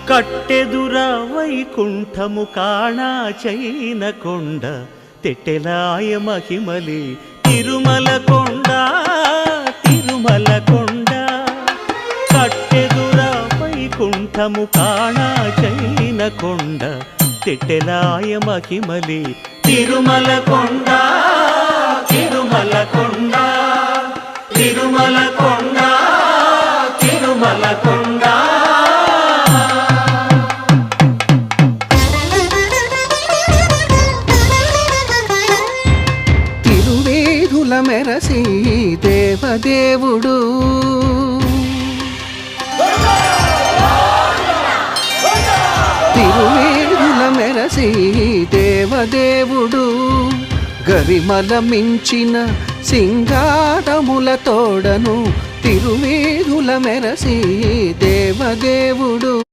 కట్టెదుర వైకుంఠము కాణా చైన కొండ తెట్టెలాయ మహిమలి తిరుమల కొండ తిరుమల కొండ కట్టెదుర వైకుంఠము కాణా చైన కొండ తెట్టెలాయ మహిమలి తిరుమల కొండ తిరుమల కొండ తిరుమల కొండ తిరుమల కొండ తిరువేధుల మెరసి దేవదేవుడు తిరువేధుల మెరసి దేవదేవుడు గరిమల మించిన సింగారముల తోడను తిరువేధుల మెరసి దేవదేవుడు